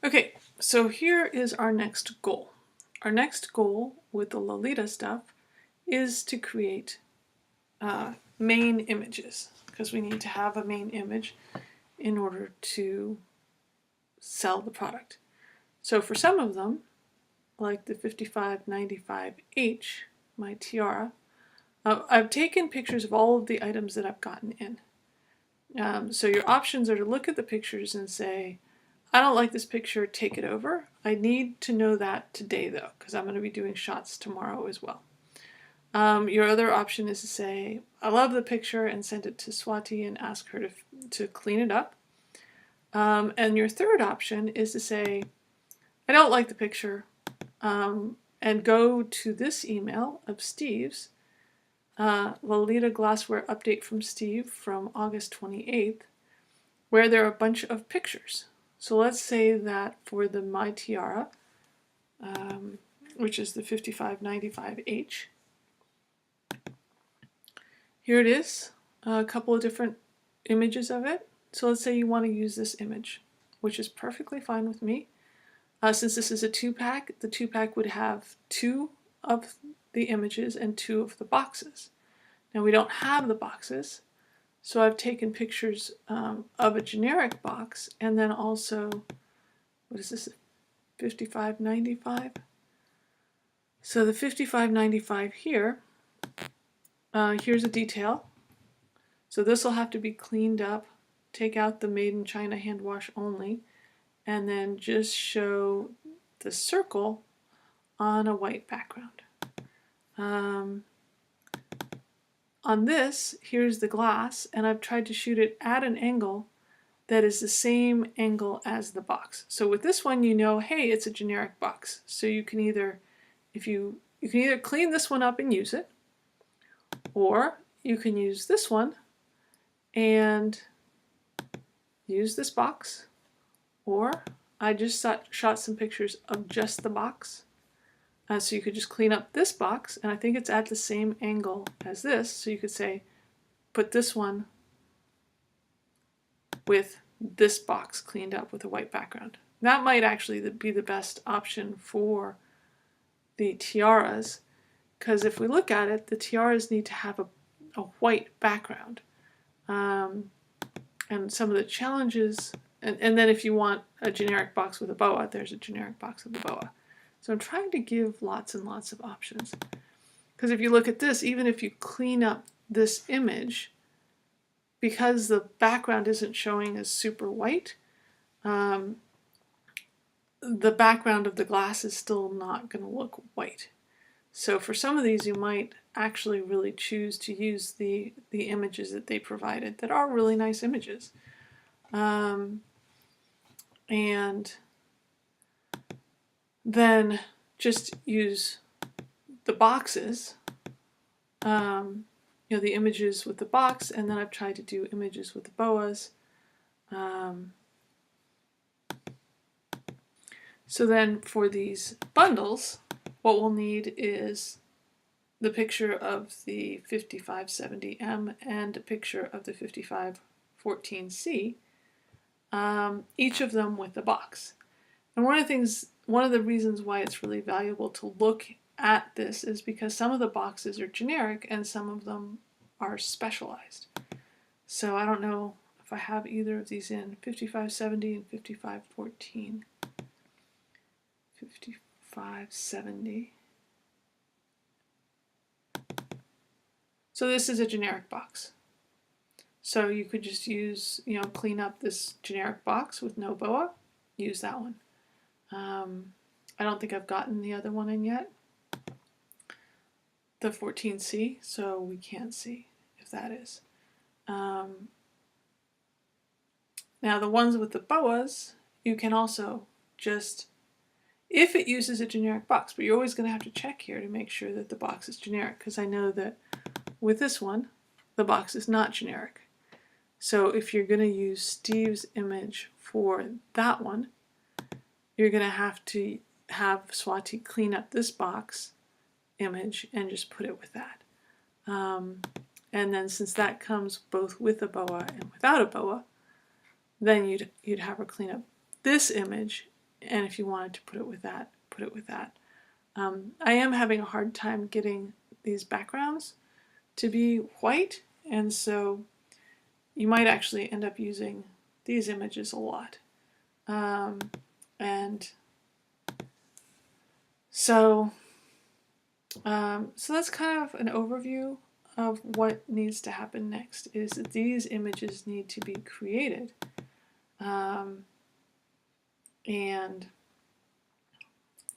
Okay, so here is our next goal. Our next goal with the Lolita stuff is to create main images, because we need to have a main image in order to sell the product. So for some of them, like the 5595H, my tiara, I've taken pictures of all of the items that I've gotten in. So your options are to look at the pictures and say, I don't like this picture, take it over. I need to know that today though, because I'm going to be doing shots tomorrow as well. Your other option is to say, I love the picture, and send it to Swati and ask her to clean it up. And your third option is to say, I don't like the picture, and go to this email of Steve's, Lolita Glassware Update from Steve from August 28th, where there are a bunch of pictures. So let's say that for the My Tiara, which is the 5595H, here it is, a couple of different images of it. So let's say you want to use this image, which is perfectly fine with me. Since this is a 2-pack, the 2-pack would have 2 of the images and 2 of the boxes. Now we don't have the boxes, so I've taken pictures of a generic box, and then also, what is this, 5595? So the 5595 here, here's a detail. So this will have to be cleaned up, take out the Made in China hand wash only, and then just show the circle on a white background. On this, here's the glass, and I've tried to shoot it at an angle that is the same angle as the box. So with this one, you know, hey, it's a generic box. So you can either, you can either clean this one up and use it, or you can use this one and use this box, or I just shot some pictures of just the box. So you could just clean up this box, and I think it's at the same angle as this, so you could say, put this one with this box cleaned up with a white background. That might actually be the best option for the tiaras, because if we look at it, the tiaras need to have a white background. And some of the challenges, and then if you want a generic box with a boa, there's a generic box with a boa. So I'm trying to give lots and lots of options. Because if you look at this, even if you clean up this image, because the background isn't showing as super white, the background of the glass is still not going to look white. So for some of these, you might actually really choose to use the images that they provided that are really nice images. And then just use the boxes, the images with the box, and then I've tried to do images with the boas. So then for these bundles, what we'll need is the picture of the 5570M and a picture of the 5514C, each of them with the box. And one of the reasons why it's really valuable to look at this is because some of the boxes are generic and some of them are specialized. So I don't know if I have either of these in 5570 and 5514. 5570. So this is a generic box. So you could just use, clean up this generic box with no boa, use that one. I don't think I've gotten the other one in yet, the 14C, so we can't see if that is. Now the ones with the boas, you can also just, if it uses a generic box, but you're always going to have to check here to make sure that the box is generic, because I know that with this one, the box is not generic. So if you're going to use Steve's image for that one, you're going to have Swati clean up this box image and just put it with that. And then since that comes both with a boa and without a boa, then you'd have her clean up this image and if you wanted to put it with that, put it with that. I am having a hard time getting these backgrounds to be white, and so you might actually end up using these images a lot. And so that's kind of an overview of what needs to happen next, is that these images need to be created. And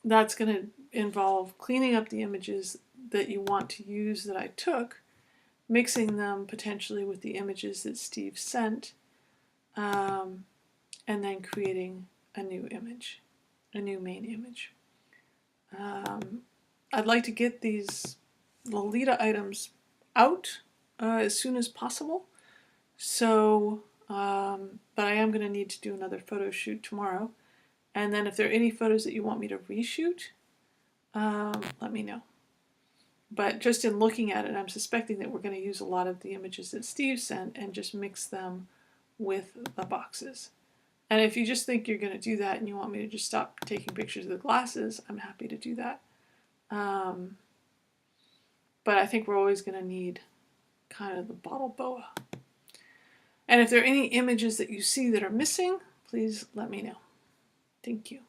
that's going to involve cleaning up the images that you want to use that I took, mixing them potentially with the images that Steve sent, and then creating a new image, a new main image. I'd like to get these Lolita items out as soon as possible. So, but I am going to need to do another photo shoot tomorrow. And then if there are any photos that you want me to reshoot, let me know. But just in looking at it, I'm suspecting that we're going to use a lot of the images that Steve sent and just mix them with the boxes. And if you just think you're going to do that and you want me to just stop taking pictures of the glasses, I'm happy to do that. But I think we're always going to need kind of the bottle boa. And if there are any images that you see that are missing, please let me know. Thank you.